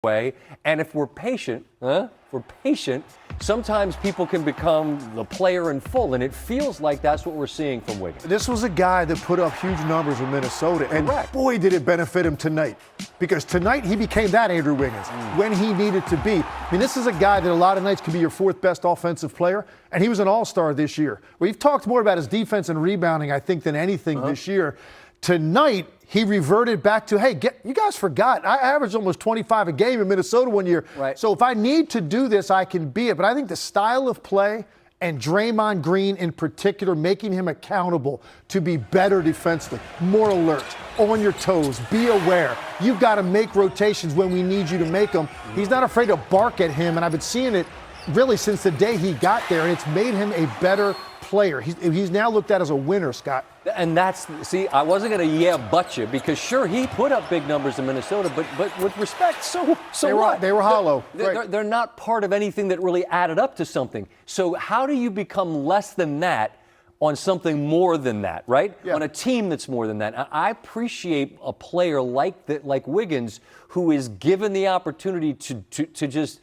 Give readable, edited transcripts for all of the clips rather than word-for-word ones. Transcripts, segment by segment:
way. And if we're patient, sometimes people can become the player in full, and it feels like that's what we're seeing from Wiggins. This was a guy that put up huge numbers with Minnesota, and boy, did it benefit him tonight. Because tonight he became that Andrew Wiggins when he needed to be. I mean, this is a guy that a lot of nights could be your fourth best offensive player, and he was an all-star this year. We've talked more about his defense and rebounding, I think, than anything this year. Tonight, he reverted back to, hey, you guys forgot, I averaged almost 25 a game in Minnesota one year. Right. So if I need to do this, I can be it. But I think the style of play and Draymond Green in particular, making him accountable to be better defensively, more alert, on your toes, be aware. You've got to make rotations when we need you to make them. He's not afraid to bark at him, and I've been seeing it really since the day he got there, and it's made him a better player. He's now looked at as a winner, Scott. And see, I wasn't going to but you, because sure, he put up big numbers in Minnesota, but with respect, so what? They were hollow. They're not part of anything that really added up to something. So how do you become less than that on something more than that, right? Yeah. On a team that's more than that. I appreciate a player like Wiggins, who is given the opportunity to just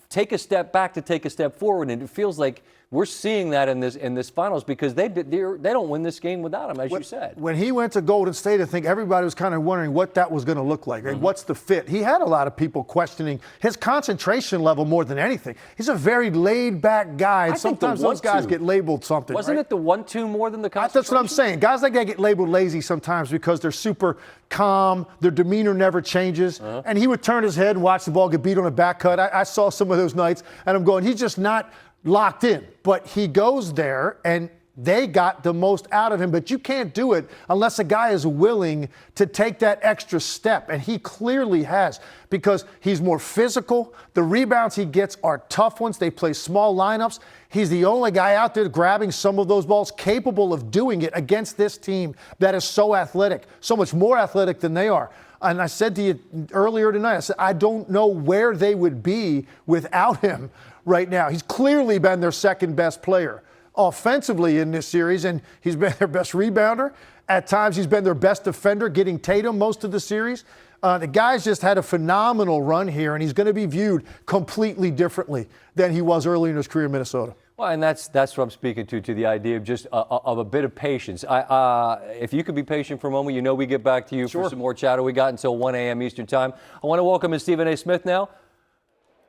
take a step back to take a step forward, and it feels like we're seeing that in this finals, because they don't win this game without him, as you said. When he went to Golden State, I think everybody was kind of wondering what that was going to look like. Like, what's the fit? He had a lot of people questioning his concentration level more than anything. He's a very laid-back guy, and sometimes those guys get labeled something. Wasn't it the 1-2 more than the concentration? That's what I'm saying. Guys like that get labeled lazy sometimes because they're super calm, their demeanor never changes, and he would turn his head and watch the ball get beat on a back cut. I saw some of those nights, and I'm going, he's just not locked in. But he goes there, and they got the most out of him. But you can't do it unless a guy is willing to take that extra step. And he clearly has, because he's more physical. The rebounds he gets are tough ones. They play small lineups. He's the only guy out there grabbing some of those balls, capable of doing it against this team that is so athletic, so much more athletic than they are. And I said to you earlier tonight, I said, I don't know where they would be without him right now. He's clearly been their second best player offensively in this series, and he's been their best rebounder. At times, he's been their best defender, getting Tatum most of the series. The guy's just had a phenomenal run here, and he's going to be viewed completely differently than he was early in his career in Minnesota. Well, and that's what I'm speaking to the idea of just of a bit of patience. If you could be patient for a moment, we get back to you for some more chatter. We got until 1 a.m. Eastern time. I want to welcome in Stephen A. Smith now.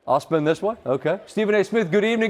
I'll spin this one. Okay. Stephen A. Smith, good evening.